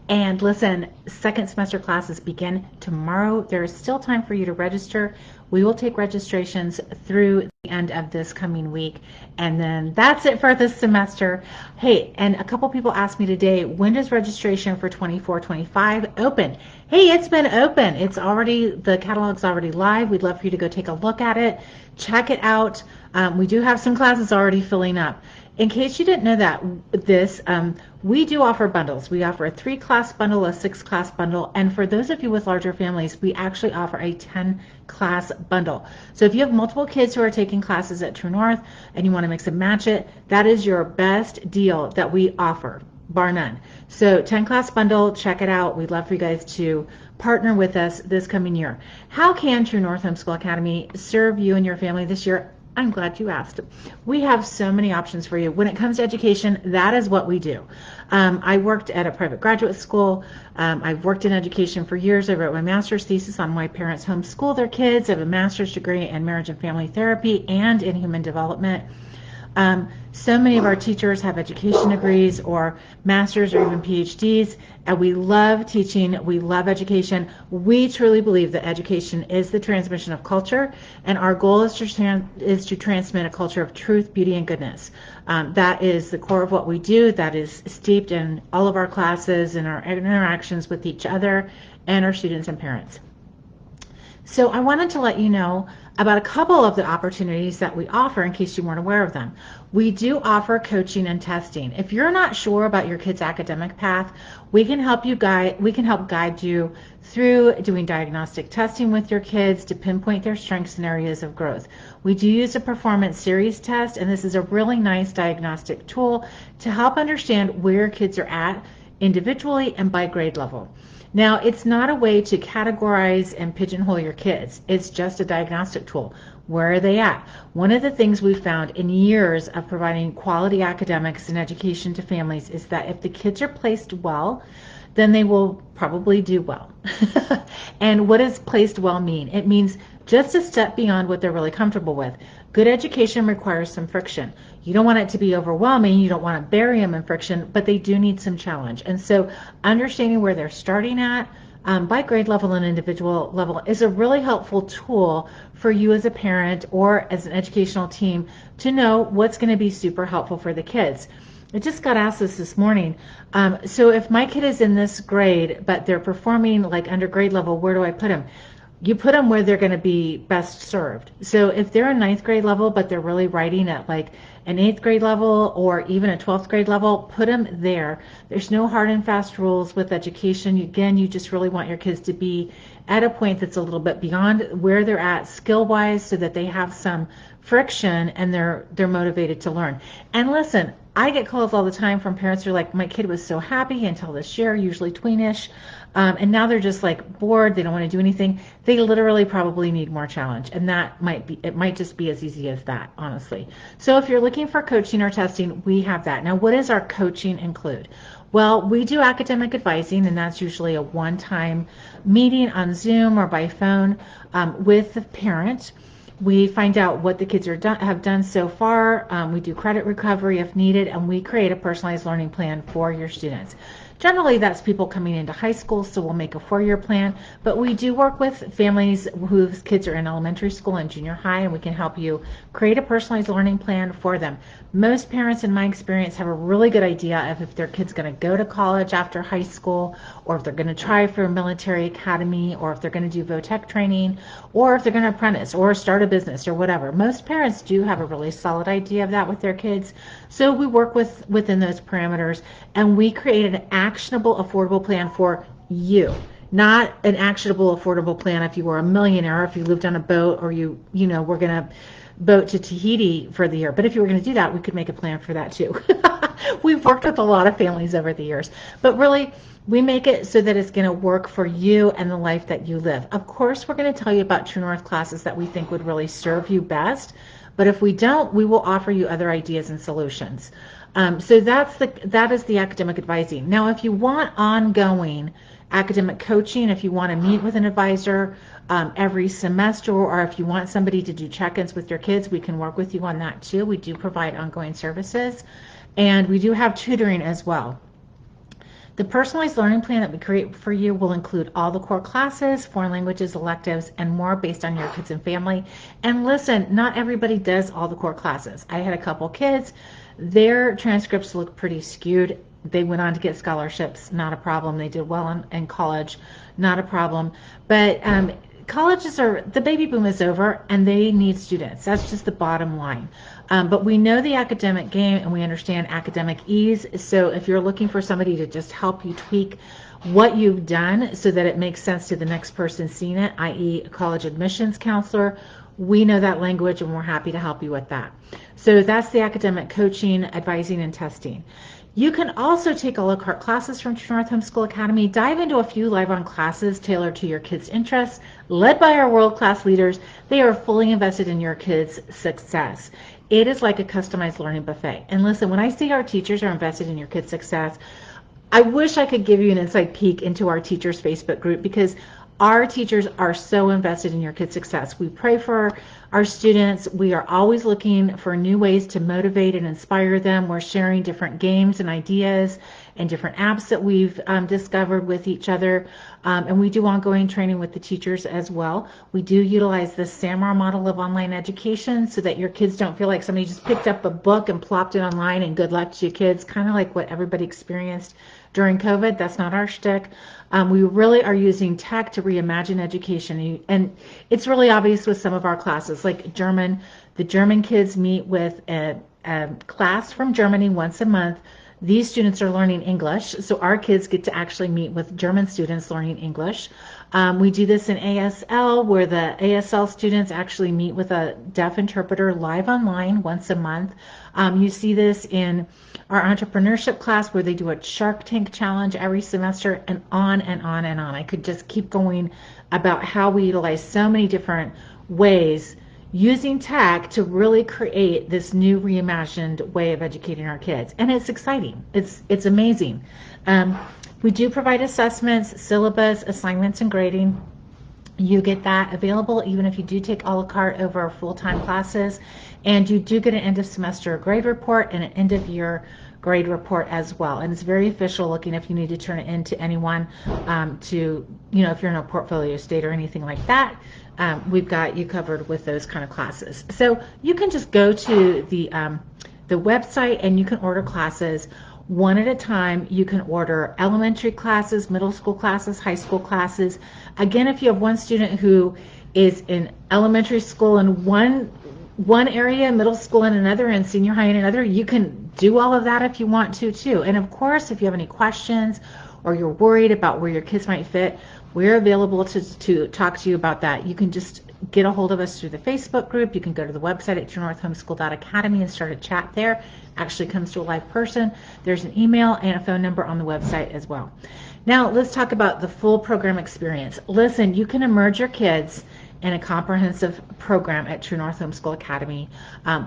And listen, second semester classes begin tomorrow. There is still time for you to register. We will take registrations through the end of this coming week. And then that's it for this semester. Hey, and a couple people asked me today, when does registration for 24-25 open? Hey, it's been open. It's already, the catalog's already live. We'd love for you to go take a look at it. Check it out. We do have some classes already filling up. In case you didn't know that, we do offer bundles. We offer a 3-class bundle, a 6-class bundle, and for those of you with larger families, we actually offer a 10-class bundle. So if you have multiple kids who are taking classes at True North and you want to mix and match it, that is your best deal that we offer, bar none. So 10-class bundle, check it out. We'd love for you guys to partner with us this coming year. How can True North Homeschool Academy serve you and your family this year? I'm glad you asked. We have so many options for you. When it comes to education, that is what we do. I worked at a private graduate school. I've worked in education for years. I wrote my master's thesis on why parents homeschool their kids. I have a master's degree in marriage and family therapy and in human development. So many of our teachers have education degrees or masters or even PhDs, and we love teaching. We love education. We truly believe that education is the transmission of culture, and our goal is to transmit a culture of truth, beauty, and goodness. That is the core of what we do. That is steeped in all of our classes and our interactions with each other and our students and parents. So I wanted to let you know about a couple of the opportunities that we offer in case you weren't aware of them. We do offer coaching and testing. If you're not sure about your kid's academic path, we can help guide you through doing diagnostic testing with your kids to pinpoint their strengths and areas of growth. We do use a performance series test, and this is a really nice diagnostic tool to help understand where kids are at individually and by grade level. Now, it's not a way to categorize and pigeonhole your kids. It's just a diagnostic tool. Where are they at? One of the things we've found in years of providing quality academics and education to families is that if the kids are placed well, then they will probably do well. And what does placed well mean? It means just a step beyond what they're really comfortable with. Good education requires some friction. You don't want it to be overwhelming. You don't want to bury them in friction, but they do need some challenge. And so understanding where they're starting at by grade level and individual level is a really helpful tool for you as a parent or as an educational team to know what's going to be super helpful for the kids. I just got asked this morning. So if my kid is in this grade, but they're performing like under grade level, where do I put them? You put them where they're going to be best served. So if they're a 9th grade level, but they're really writing at like an 8th grade level or even a 12th grade level, put them there. There's no hard and fast rules with education. Again, you just really want your kids to be at a point that's a little bit beyond where they're at skill-wise so that they have some friction and they're motivated to learn. And listen, I get calls all the time from parents who are like, my kid was so happy until this year, usually tweenish, and now they're just like bored, they don't want to do anything. They literally probably need more challenge, and it might just be as easy as that, honestly. So if you're looking for coaching or testing, we have that. Now, what does our coaching include? Well, we do academic advising, and that's usually a one-time meeting on Zoom or by phone with the parent. We find out what the kids have done so far. We do credit recovery if needed, and we create a personalized learning plan for your students. Generally, that's people coming into high school, so we'll make a 4-year plan, but we do work with families whose kids are in elementary school and junior high, and we can help you create a personalized learning plan for them. Most parents, in my experience, have a really good idea of if their kid's going to go to college after high school, or if they're going to try for a military academy, or if they're going to do VOTEC training, or if they're going to apprentice or start a business or whatever. Most parents do have a really solid idea of that with their kids, so we work within those parameters, and we create an actionable, affordable plan for you. Not an actionable, affordable plan if you were a millionaire, if you lived on a boat, or you were going to boat to Tahiti for the year. But if you were going to do that, we could make a plan for that too. We've worked with a lot of families over the years. But really, we make it so that it's going to work for you and the life that you live. Of course, we're going to tell you about True North classes that we think would really serve you best. But if we don't, we will offer you other ideas and solutions. So that is the academic advising. Now, if you want ongoing academic coaching, if you want to meet with an advisor every semester, or if you want somebody to do check-ins with your kids, we can work with you on that too. We do provide ongoing services, and we do have tutoring as well. The personalized learning plan that we create for you will include all the core classes, foreign languages, electives, and more based on your kids and family. And listen, not everybody does all the core classes. I had a couple kids, their transcripts look pretty skewed. They went on to get scholarships, not a problem. They did well in college, not a problem. But the baby boom is over and they need students. That's just the bottom line. But we know the academic game and we understand academic ease. So if you're looking for somebody to just help you tweak what you've done so that it makes sense to the next person seeing it, i.e. a college admissions counselor, we know that language and we're happy to help you with that. So that's the academic coaching, advising, and testing. You can also take a la carte classes from True North Homeschool Academy, dive into a few live-on classes tailored to your kids' interests, led by our world-class leaders. They are fully invested in your kids' success. It is like a customized learning buffet. And listen, when I say our teachers are invested in your kids' success, I wish I could give you an inside peek into our teachers Facebook group, because our teachers are so invested in your kids' success. We pray for our students. We are always looking for new ways to motivate and inspire them. We're sharing different games and ideas and different apps that we've discovered with each other. And we do ongoing training with the teachers as well. We do utilize the SAMR model of online education so that your kids don't feel like somebody just picked up a book and plopped it online and good luck to your kids, kind of like what everybody experienced during COVID. That's not our shtick. We really are using tech to reimagine education. And it's really obvious with some of our classes, like German. The German kids meet with a class from Germany once a month. These students are learning English, so our kids get to actually meet with German students learning English. We do this in ASL, where the ASL students actually meet with a deaf interpreter live online once a month. You see this in our entrepreneurship class, where they do a Shark Tank challenge every semester, and on and on and on. I could just keep going about how we utilize so many different ways using tech to really create this new reimagined way of educating our kids. And it's exciting. It's amazing. We do provide assessments, syllabus, assignments, and grading. You get that available even if you do take a la carte over full-time classes. And you do get an end of semester grade report and an end of year grade report as well. And it's very official looking if you need to turn it in to anyone if you're in a portfolio state or anything like that. We've got you covered with those kind of classes. So you can just go to the website and you can order classes one at a time. You can order elementary classes, middle school classes, high school classes. Again, if you have one student who is in elementary school in one area, middle school in another, and senior high in another, you can do all of that if you want to too. And of course, if you have any questions or you're worried about where your kids might fit, we're available to talk to you about that. You can just get a hold of us through the Facebook group. You can go to the website at truenorthhomeschool.academy and start a chat there. Actually comes to a live person. There's an email and a phone number on the website as well. Now let's talk about the full program experience. Listen, you can immerse your kids in a comprehensive program at True North Homeschool Academy.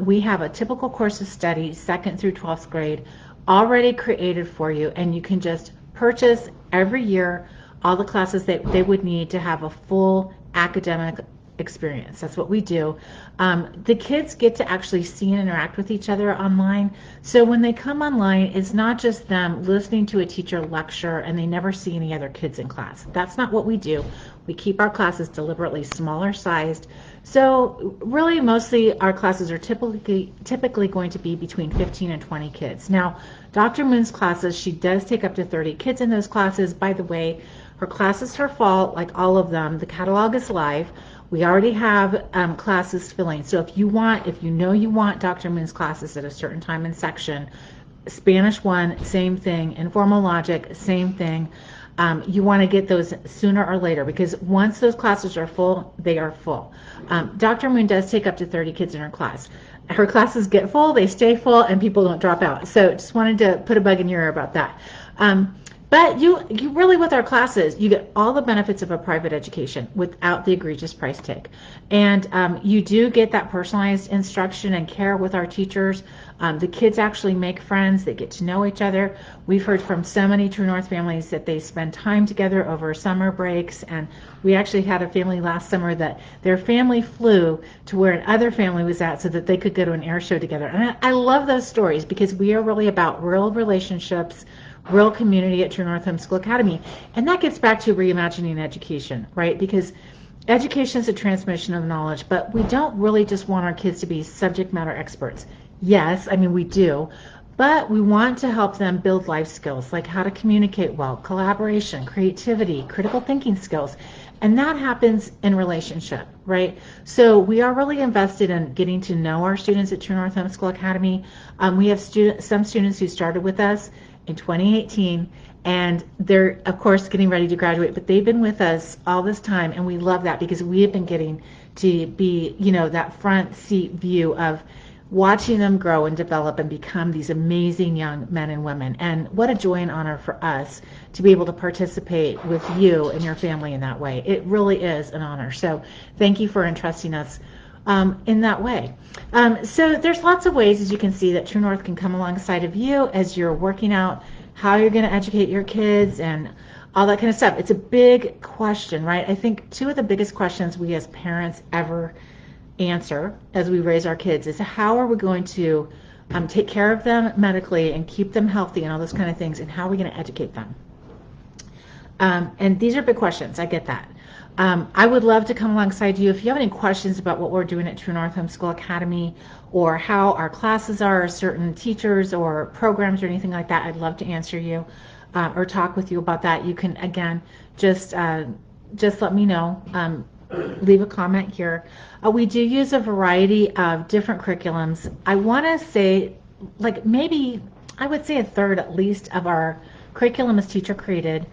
We have a typical course of study, 2nd through 12th grade, already created for you, and you can just purchase every year all the classes that they would need to have a full academic experience. That's what we do. The kids get to actually see and interact with each other online. So when they come online, it's not just them listening to a teacher lecture and they never see any other kids in class. That's not what we do. We keep our classes deliberately smaller sized. So really mostly our classes are typically going to be between 15 and 20 kids. Now, Dr. Moon's classes, she does take up to 30 kids in those classes. By the way, her classes for fall, like all of them, the catalog is live. We already have classes filling. So if you know you want Dr. Moon's classes at a certain time and section, Spanish 1, same thing. Informal logic, same thing. You want to get those sooner or later, because once those classes are full, they are full. Dr. Moon does take up to 30 kids in her class. Her classes get full, they stay full, and people don't drop out. So just wanted to put a bug in your ear about that. But you really, with our classes, you get all the benefits of a private education without the egregious price tag. And you do get that personalized instruction and care with our teachers. The kids actually make friends. They get to know each other. We've heard from so many True North families that they spend time together over summer breaks. And we actually had a family last summer that their family flew to where another family was at so that they could go to an air show together. And I love those stories, because we are really about real relationships, real community at True North Homeschool Academy. And that gets back to reimagining education, right? Because education is a transmission of knowledge, but we don't really just want our kids to be subject matter experts. Yes, I mean, we do, but we want to help them build life skills like how to communicate well, collaboration, creativity, critical thinking skills. And that happens in relationship, right? So we are really invested in getting to know our students at True North Homeschool Academy. We have some students who started with us in 2018, and they're, of course, getting ready to graduate, but they've been with us all this time, and we love that because we have been getting to be, you know, that front seat view of watching them grow and develop and become these amazing young men and women. And what a joy and honor for us to be able to participate with you and your family in that way. It really is an honor. So thank you for entrusting us in that way. So there's lots of ways, as you can see, that True North can come alongside of you as you're working out how you're going to educate your kids and all that kind of stuff. It's a big question, right? I think two of the biggest questions we as parents ever answer as we raise our kids is how are we going to take care of them medically and keep them healthy and all those kind of things, and how are we going to educate them? And these are big questions. I get that. I would love to come alongside you. If you have any questions about what we're doing at True North Homeschool Academy or how our classes are, certain teachers or programs or anything like that, I'd love to answer you or talk with you about that. You can, again, just let me know. Leave a comment here. We do use a variety of different curriculums. I want to say, like, maybe I would say a third at least of our curriculum is teacher created.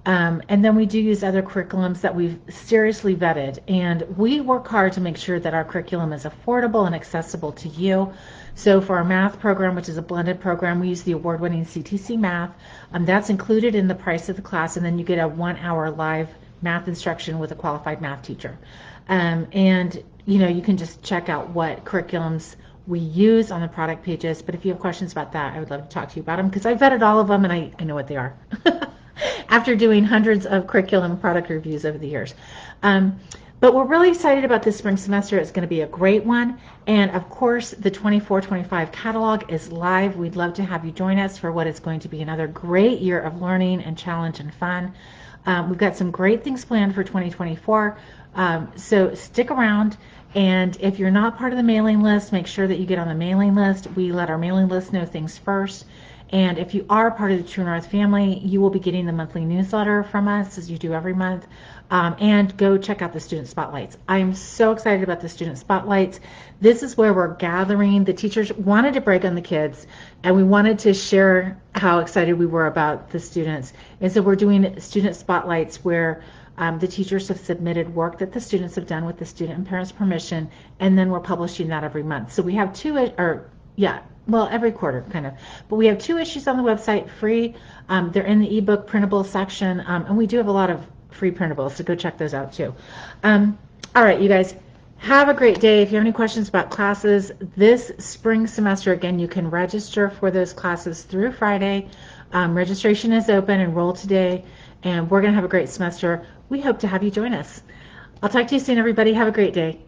And then we do use other curriculums that we've seriously vetted, and we work hard to make sure that our curriculum is affordable and accessible to you. So for our math program, which is a blended program, we use the award-winning CTC Math. That's included in the price of the class, and then you get a 1-hour live math instruction with a qualified math teacher. And you know, you can just check out what curriculums we use on the product pages, but if you have questions about that, I would love to talk to you about them because I vetted all of them and I know what they are after doing hundreds of curriculum product reviews over the years. But we're really excited about this spring semester. It's going to be a great one. And of course, the 24-25 catalog is live. We'd love to have you join us for what is going to be another great year of learning and challenge and fun. We've got some great things planned for 2024, so stick around. And if you're not part of the mailing list, make sure that you get on the mailing list. We let our mailing list know things first. And if you are part of the True North family, you will be getting the monthly newsletter from us, as you do every month. And go check out the student spotlights. I'm so excited about the student spotlights. This is where we're gathering. The teachers wanted to break on the kids, and we wanted to share how excited we were about the students. And so we're doing student spotlights where the teachers have submitted work that the students have done with the student and parents' permission, and then we're publishing that every month. So we have every quarter kind of. But we have 2 issues on the website free. They're in the ebook printable section, and we do have a lot of free printables, so go check those out too. All right, you guys, have a great day. If you have any questions about classes this spring semester, again, you can register for those classes through Friday. Registration is open. Enroll today, and we're going to have a great semester. We hope to have you join us. I'll talk to you soon, everybody. Have a great day.